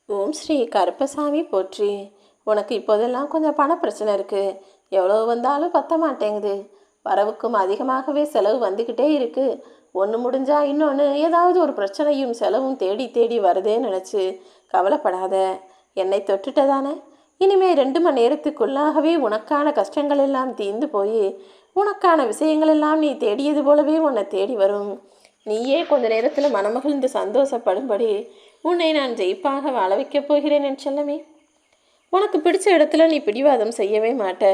ஓம் ஸ்ரீ கருப்பசாமி போற்றி. உனக்கு இப்போதெல்லாம் கொஞ்சம் பண பிரச்சனை இருக்குது. எவ்வளோ வந்தாலும் பத்த மாட்டேங்குது. வரவுக்கும் அதிகமாகவே செலவு வந்துக்கிட்டே இருக்குது. ஒன்று முடிஞ்சா இன்னொன்று ஏதாவது ஒரு பிரச்சனையும் செலவும் தேடி தேடி வருதேன்னு நினச்சி கவலைப்படாத. என்னை தொட்டுட்டதானே. இனிமேல் 2 மணி நேரத்துக்குள்ளாகவே உனக்கான கஷ்டங்கள் எல்லாம் தீர்ந்து போய் உனக்கான விஷயங்கள் எல்லாம் நீ தேடியது போலவே உன்னை தேடி வரும். நீயே கொஞ்ச நேரத்தில் மனமகிழ்ந்து சந்தோஷப்படும்படி உன்னை நான் ஜெயிப்பாக வாழ வைக்கப் போகிறேன் என் செல்லமே. உனக்கு பிடிச்ச இடத்துல நீ பிடிவாதம் செய்யவே மாட்ட.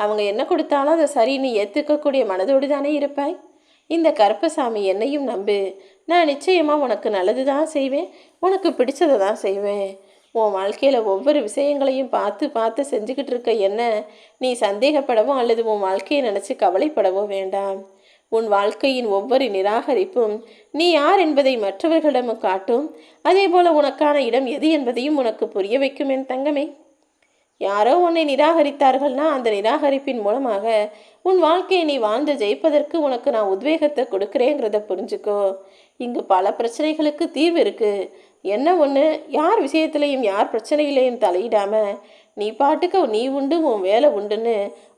அவங்க என்ன கொடுத்தாலும் அதை சரி நீ ஏற்றுக்கக்கூடிய மனதோடு தானே இருப்பாய். இந்த கருப்பசாமி என்னையும் நம்பு. நான் நிச்சயமாக உனக்கு நல்லது தான் செய்வேன், உனக்கு பிடிச்சதை தான் செய்வேன். உன் வாழ்க்கையில் ஒவ்வொரு விஷயங்களையும் பார்த்து பார்த்து செஞ்சுக்கிட்டு இருக்க என்ன நீ சந்தேகப்படவோ அல்லது உன் வாழ்க்கையை நினச்சி கவலைப்படவோ வேண்டாம். உன் வாழ்க்கையின் ஒவ்வொரு நிராகரிப்பும் நீ யார் என்பதை மற்றவர்களிடமும் காட்டும். அதே போல உனக்கான இடம் எது என்பதையும் உனக்கு புரிய வைக்கும் என் தங்கமே. யாரோ உன்னை நிராகரித்தார்கள்னா அந்த நிராகரிப்பின் மூலமாக உன் வாழ்க்கையை நீ வாழ்ந்து ஜெயிப்பதற்கு உனக்கு நான் உத்வேகத்தை கொடுக்குறேங்கிறத புரிஞ்சுக்கோ. இங்கு பல பிரச்சனைகளுக்கு தீர்வு இருக்குது. என்ன ஒன்று, யார் விஷயத்துலையும் யார் பிரச்சனையிலையும் தலையிடாம நீ பாட்டுக்கு நீ உண்டு உன் வேலை உண்டுன்னு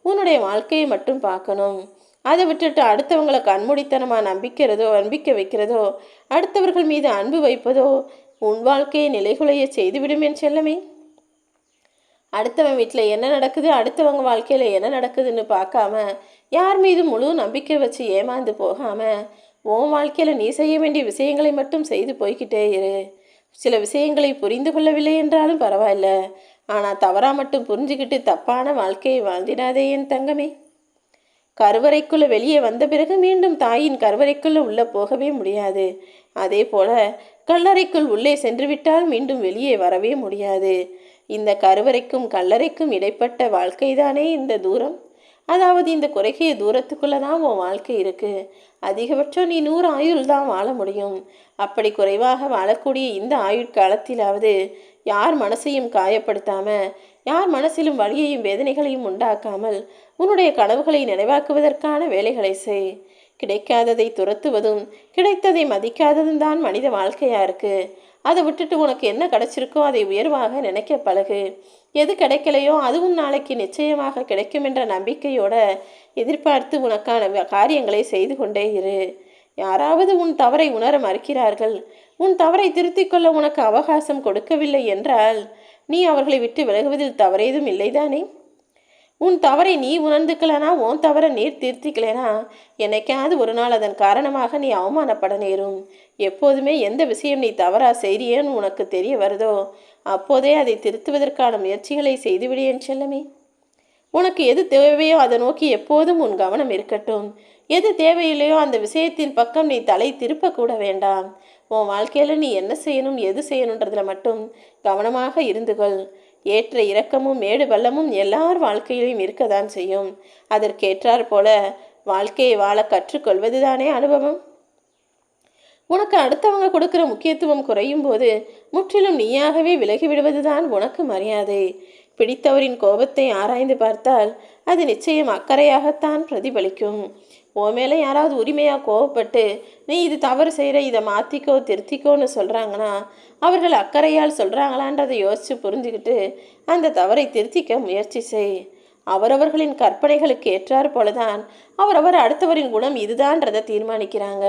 உன்னுடைய வாழ்க்கையை மட்டும் பார்க்கணும். அதை விட்டுட்டு அடுத்தவங்களை கண்மூடித்தனமாக நம்பிக்கை வைக்கிறதோ அடுத்தவர்கள் மீது அன்பு வைப்பதோ உன் வாழ்க்கையை நிலைகுலைய செய்துவிடும் என் செல்லமே. அடுத்தவன் வீட்டில் என்ன நடக்குது, அடுத்தவங்க வாழ்க்கையில் என்ன நடக்குதுன்னு பார்க்காம யார் மீது முழு நம்பிக்கை வச்சு ஏமாந்து போகாமல் உன் வாழ்க்கையில் நீ செய்ய வேண்டிய விஷயங்களை மட்டும் செய்து போய்கிட்டே இரு. சில விஷயங்களை புரிந்து கொள்ளவில்லை என்றாலும் பரவாயில்ல, ஆனால் தவறாக மட்டும் புரிஞ்சுக்கிட்டு தப்பான வாழ்க்கையை வாழ்ந்திடாதே என் தங்கமே. கருவறைக்குள்ளே வெளியே வந்த பிறகு மீண்டும் தாயின் கருவறைக்குள்ளே உள்ளே போகவே முடியாது. அதே போல கல்லறைக்குள் உள்ளே சென்று விட்டால் மீண்டும் வெளியே வரவே முடியாது. இந்த கருவறைக்கும் கல்லறைக்கும் இடைப்பட்ட வாழ்க்கை தானே இந்த தூரம். அதாவது இந்த குறைகிய தூரத்துக்குள்ளே தான் உன் வாழ்க்கை இருக்குது. அதிகபட்சம் நீ 100 ஆயுள் தான் வாழ முடியும். அப்படி குறைவாக வாழக்கூடிய இந்த ஆயுட்காலத்திலாவது யார் மனசையும் காயப்படுத்தாமல் யார் மனசிலும் வலியையும் வேதனைகளையும் உண்டாக்காமல் உன்னுடைய கனவுகளை நினைவாக்குவதற்கான வேலைகளை செய். கிடைக்காததை துரத்துவதும் கிடைத்ததை மதிக்காததும் தான் மனித வாழ்க்கையா இருக்கு. அதை விட்டுட்டு உனக்கு என்ன கிடைச்சிருக்கோ அதை உயர்வாக நினைக்க பழகு. எது கிடைக்கலையோ அதுவும் நாளைக்கு நிச்சயமாக கிடைக்கும் என்ற நம்பிக்கையோட எதிர்பார்த்து உனக்கான காரியங்களை செய்து கொண்டே இரு. யாராவது உன் தவறை உணர மறுக்கிறார்கள், உன் தவறை திருத்திக் கொள்ள உனக்கு அவகாசம் கொடுக்கவில்லை என்றால் நீ அவர்களை விட்டு விலகுவதில் தவறேதும் இல்லைதானே. உன் தவறை நீ உணர்ந்துக்கலனா, உன் தவறை நீர் தீர்த்திக்கலனா என்னைக்காவது ஒரு நாள் அதன் காரணமாக நீ அவமானப்பட நேரும். எப்போதுமே எந்த விஷயம் நீ தவறா செய்றியேன்னு உனக்கு தெரிய வருதோ அப்போதே அதை திருத்துவதற்கான முயற்சிகளை செய்துவிடேன் செல்லமே. உனக்கு எது தேவையோ அதை நோக்கி எப்போதும் உன் கவனம் இருக்கட்டும். எது தேவையில்லையோ அந்த விஷயத்தின் பக்கம் நீ தலை திருப்பக்கூட வேண்டாம். உன் வாழ்க்கையில் நீ என்ன செய்யணும் எது செய்யணுன்றதுல மட்டும் கவனமாக இருந்துகொள். ஏற்ற இறக்கமும் மேடு பள்ளமும் எல்லார் வாழ்க்கையிலையும் இருக்கத்தான் செய்யும். அதற்கேற்றார் போல வாழ்க்கையை வாழ கற்றுக்கொள்வது தானே அனுபவம். உனக்கு அடுத்தவங்க கொடுக்குற முக்கியத்துவம் குறையும் போது முற்றிலும் நீயாகவே விலகிவிடுவது தான் உனக்கு மரியாதை. பிடித்தவரின் கோபத்தை ஆராய்ந்து பார்த்தால் அது நிச்சயம் அக்கறையாகத்தான் பிரதிபலிக்கும். உன் மேலே யாராவது உரிமையாக கோவப்பட்டு நீ இது தவறு செய்கிற, இதை மாற்றிக்கோ திருத்திக்கோன்னு சொல்கிறாங்கன்னா அவர்கள் அக்கறையால் சொல்கிறாங்களான்றதை யோசித்து புரிஞ்சுக்கிட்டு அந்த தவறை திருத்திக்க முயற்சி செய். அவரவர்களின் கற்பனைகளுக்கு ஏற்றார் போலதான் அவரவர் அடுத்தவரின் குணம் இதுதான்றதை தீர்மானிக்கிறாங்க.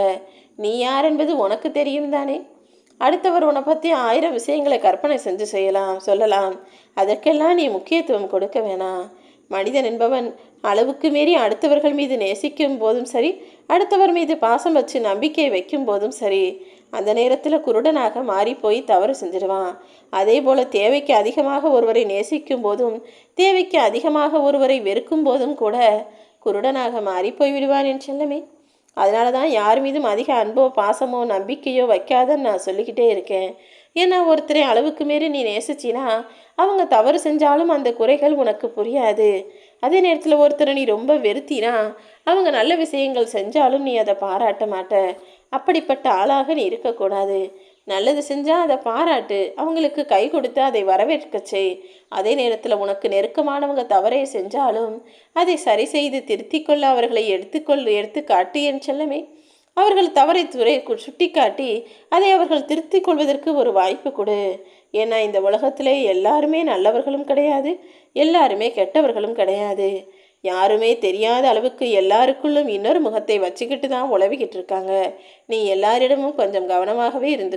நீ யார் என்பது உனக்கு தெரியும் தானே. அடுத்தவர் உன்னை பற்றி 1000 விஷயங்களை கற்பனை செஞ்சு சொல்லலாம். அதற்கெல்லாம் நீ முக்கியத்துவம் கொடுக்க வேணாம். மனிதன் என்பவன் அளவுக்கு மீறி அடுத்தவர்கள் மீது நேசிக்கும் போதும் சரி, அடுத்தவர் மீது பாசம் வச்சு நம்பிக்கை வைக்கும் போதும் சரி, அந்த நேரத்தில் குருடனாக மாறிப்போய் தவறு செஞ்சிடுவான். அதே போல் தேவைக்கு அதிகமாக ஒருவரை நேசிக்கும் போதும் தேவைக்கு அதிகமாக ஒருவரை வெறுக்கும் போதும் கூட குருடனாக மாறிப்போய் விடுவான் என் செல்லமே. அதனால தான் யார் மீதும் அதிக அன்போ பாசமோ நம்பிக்கையோ வைக்காதன்னு நான் சொல்லிக்கிட்டே இருக்கேன். ஏன்னா ஒருத்தரை அளவுக்கு மீறி நீ நேசிச்சினா அவங்க தவறு செஞ்சாலும் அந்த குறைகள் உனக்கு புரியாது. அதே நேரத்தில் ஒருத்தரை நீ ரொம்ப வெறுத்தினா அவங்க நல்ல விஷயங்கள் செஞ்சாலும் நீ அதை பாராட்ட மாட்ட. அப்படிப்பட்ட ஆளாக நீ இருக்கக்கூடாது. நல்லது செஞ்சால் அதை பாராட்டு, அவங்களுக்கு கை கொடுத்து அதை வரவேற்க செய். அதே நேரத்தில் உனக்கு நெருக்கமானவங்க தவறை செஞ்சாலும் அதை சரி செய்து திருத்திக்கொள்ள அவர்களை எடுத்து காட்டு என் செல்லமே. அவர்கள் தவறை சுட்டி காட்டி அதை அவர்கள் திருத்திக் கொள்வதற்கு ஒரு வாய்ப்பு கொடு. ஏன்னா இந்த உலகத்திலே எல்லாருமே நல்லவர்களும் கிடையாது, எல்லாருமே கெட்டவர்களும் கிடையாது. யாருமே தெரியாத அளவுக்கு எல்லாருக்குள்ளும் இன்னொரு முகத்தை வச்சுக்கிட்டு தான் உழவிக்கிட்டு இருக்காங்க. நீ எல்லாரிடமும் கொஞ்சம் கவனமாகவே இருந்து